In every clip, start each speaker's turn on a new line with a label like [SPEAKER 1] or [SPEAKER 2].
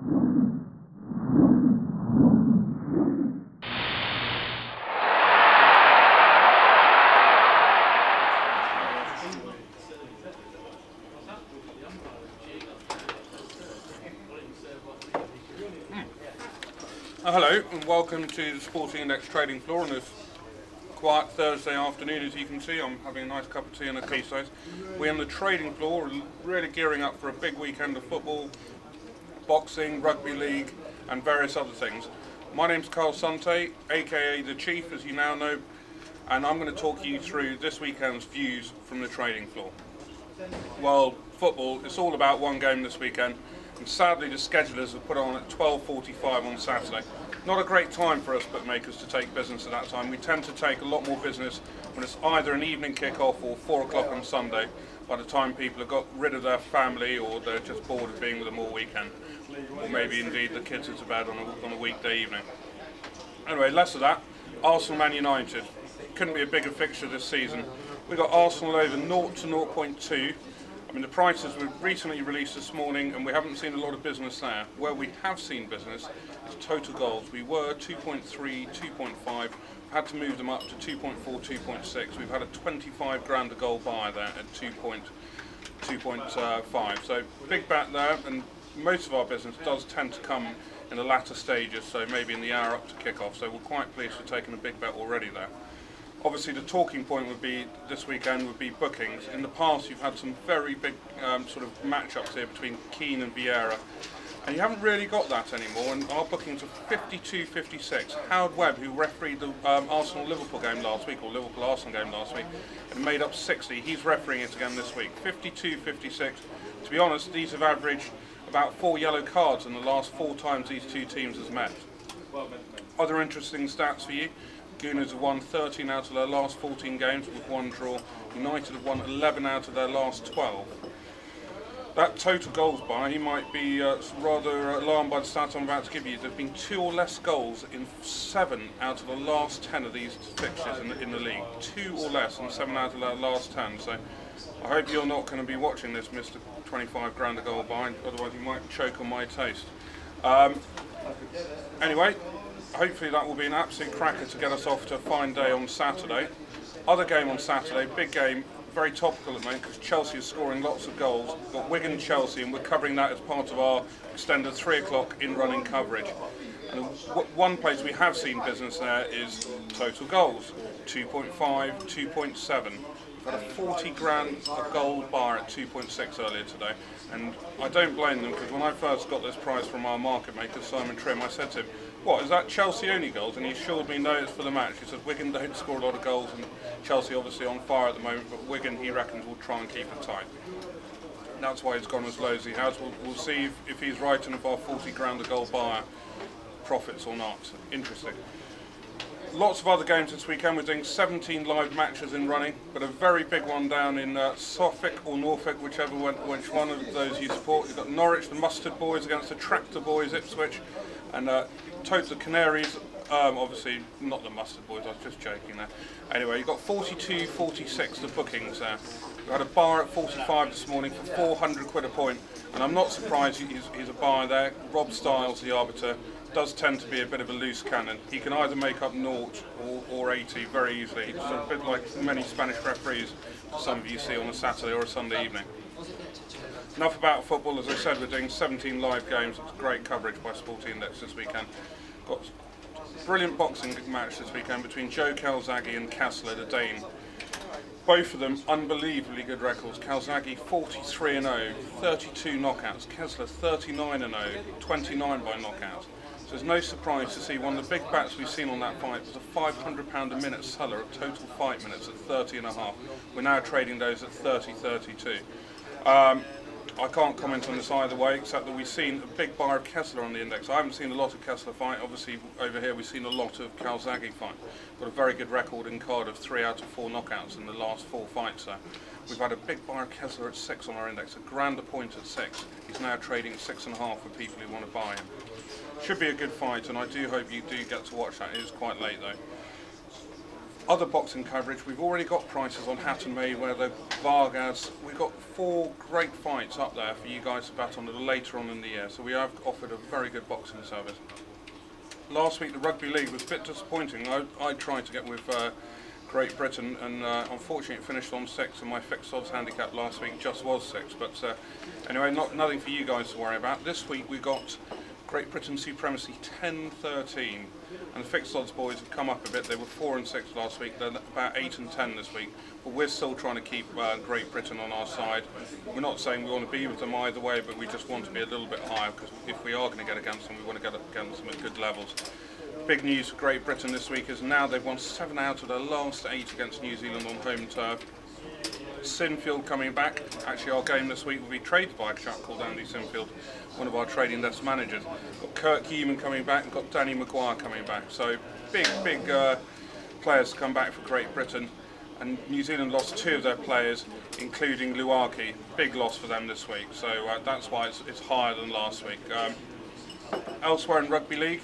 [SPEAKER 1] Hello and welcome to the Sporting Index trading floor on this quiet Thursday afternoon. As you can see, I'm having a nice cup of tea and a piece ice. We're on the trading floor, really gearing up for a big weekend of football, boxing, rugby league and various other things. My name's Carl Sante, aka The Chief, as you now know, and I'm going to talk you through this weekend's views from the trading floor. Well, football, it's all about one game this weekend. And sadly the schedulers have put on at 12:45 on Saturday. Not a great time for us bookmakers to take business at that time. We tend to take a lot more business when it's either an evening kick-off or 4 o'clock on Sunday, by the time people have got rid of their family or they're just bored of being with them all weekend. Or maybe indeed the kids are to bed on a weekday evening. Anyway, less of that. Arsenal Man United. Couldn't be a bigger fixture this season. We got Arsenal over 0 to 0.2. I mean, the prices were recently released this morning and we haven't seen a lot of business there. Where we have seen business is total goals. We were 2.3, 2.5, we've had to move them up to 2.4, 2.6. We've had a 25 grand a goal buy there at 2.5. So big bet there, and most of our business does tend to come in the latter stages, so maybe in the hour up to kick-off. So we're quite pleased for taking a big bet already there. Obviously the talking point would be this weekend would be bookings. In the past you've had some very big sort of matchups here between Keane and Vieira, and you haven't really got that anymore, and our bookings are 52-56. Howard Webb, who refereed the Arsenal-Liverpool game last week, or Liverpool-Arsenal game last week, and made up 60, he's refereeing it again this week. 52-56. To be honest, these have averaged about 4 yellow cards in the last 4 times these two teams has met. Other interesting stats for you. Gooners have won 13 out of their last 14 games with 1 draw. United have won 11 out of their last 12. That total goals buy, you might be rather alarmed by the stat I'm about to give you. There have been 2 or less goals in 7 out of the last 10 of these fixtures in the league. 2 or less in 7 out of their last 10. So I hope you're not going to be watching this, Mr. 25 grand a goal buy, otherwise you might choke on my taste. Anyway, hopefully that will be an absolute cracker to get us off to a fine day on Saturday. Other game on Saturday, big game, very topical at the moment because Chelsea is scoring lots of goals. We've got Wigan-Chelsea and we're covering that as part of our extended 3 o'clock in-running coverage. And one place we have seen business there is total goals, 2.5, 2.7. We've had a 40 grand a goal bar at 2.6 earlier today, and I don't blame them because when I first got this price from our market maker Simon Trim, I said to him, "What, is that Chelsea only goals?" And he assured me no, it's for the match. He said Wigan don't score a lot of goals and Chelsea obviously on fire at the moment, but Wigan he reckons will try and keep it tight. That's why he's gone as low as he has. We'll see if he's right and if our 40 grand a goal buyer profits or not. Interesting. Lots of other games this weekend. We're doing 17 live matches in running, but a very big one down in Suffolk or Norfolk, which one of those you support. You've got Norwich, the Mustard Boys against the Tractor Boys, Ipswich, and Toads the Canaries, obviously not the Mustard Boys, I was just joking there. Anyway, you've got 42-46 the bookings there. We had a bar at 45 this morning for 400 quid a point, and I'm not surprised he's a bar there. Rob Styles, the arbiter, does tend to be a bit of a loose cannon. He can either make up 0 or 80 very easily. It's a bit like many Spanish referees some of you see on a Saturday or a Sunday evening. Enough about football. As I said, we're doing 17 live games. It's great coverage by Sporting Index this weekend. Got a brilliant boxing match this weekend between Joe Calzaghe and Kessler, the Dane. Both of them unbelievably good records. Calzaghe 43-0, 32 knockouts. Kessler 39-0, 29 by knockouts. So there's no surprise to see one of the big bets we've seen on that fight was a £500 a minute seller of total fight minutes at 30.5. We're now trading those at 30.32. I can't comment on this either way, except that we've seen a big buy of Kessler on the index. I haven't seen a lot of Kessler fight. Obviously, over here we've seen a lot of Calzaghe fight. Got a very good record in card of 3 out of 4 knockouts in the last 4 fights there. We've had a big buy of Kessler at 6 on our index, a grand a point at 6. He's now trading at 6.5 for people who want to buy him. Should be a good fight, and I do hope you do get to watch that. It is quite late though. Other boxing coverage, we've already got prices on Hatton Mayweather, Vargas. We've got 4 great fights up there for you guys to bet on a little later on in the year, so we have offered a very good boxing service. Last week the Rugby League was a bit disappointing. I tried to get with Great Britain, and unfortunately it finished on 6, and my fixed odds handicap last week just was 6, but anyway, nothing for you guys to worry about. This week we got Great Britain Supremacy 10-13, and the fixed odds boys have come up a bit. They were 4 and 6 last week, they're about 8 and 10 this week, but we're still trying to keep Great Britain on our side. We're not saying we want to be with them either way, but we just want to be a little bit higher, because if we are going to get against them, we want to get against them at good levels. Big news for Great Britain this week is now they've won 7 out of their last 8 against New Zealand on home turf. Sinfield coming back. Actually, our game this week will be traded by a chap called Andy Sinfield, one of our trading desk managers. Got Kirk Human coming back and got Danny Maguire coming back. So big players to come back for Great Britain. And New Zealand lost 2 of their players, including Luaki. Big loss for them this week. So that's why it's higher than last week. Elsewhere in Rugby League,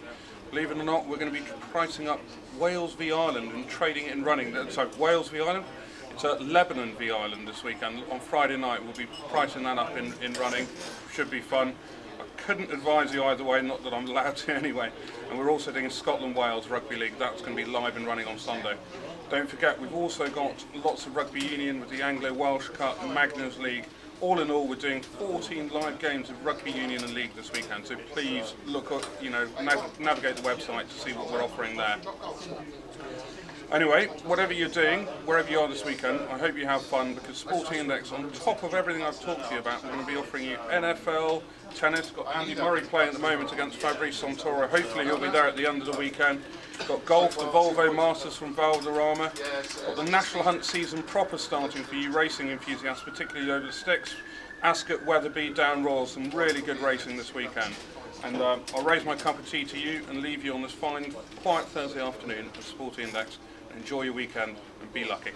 [SPEAKER 1] believe it or not, we're going to be pricing up Wales v Ireland and trading it in running. So Wales v Ireland. It's Lebanon v Ireland this weekend. On Friday night we'll be pricing that up in running. Should be fun. I couldn't advise you either way, not that I'm allowed to anyway. And we're also doing Scotland-Wales Rugby League. That's going to be live and running on Sunday. Don't forget, we've also got lots of Rugby Union with the Anglo-Welsh Cup and Magners League. All in all, we're doing 14 live games of Rugby Union and League this weekend. So please look up, navigate the website to see what we're offering there. Anyway, whatever you're doing, wherever you are this weekend, I hope you have fun, because Sporting Index, on top of everything I've talked to you about, we're going to be offering you NFL, tennis. Got Andy Murray playing at the moment against Fabrice Santoro. Hopefully he'll be there at the end of the weekend. Got golf, the Volvo Masters from Valderrama. Got the National Hunt season proper starting for you racing enthusiasts, particularly over the sticks. Ascot, Wetherby, Down Royal, some really good racing this weekend. And I'll raise my cup of tea to you and leave you on this fine, quiet Thursday afternoon at Sporting Index. Enjoy your weekend and be lucky.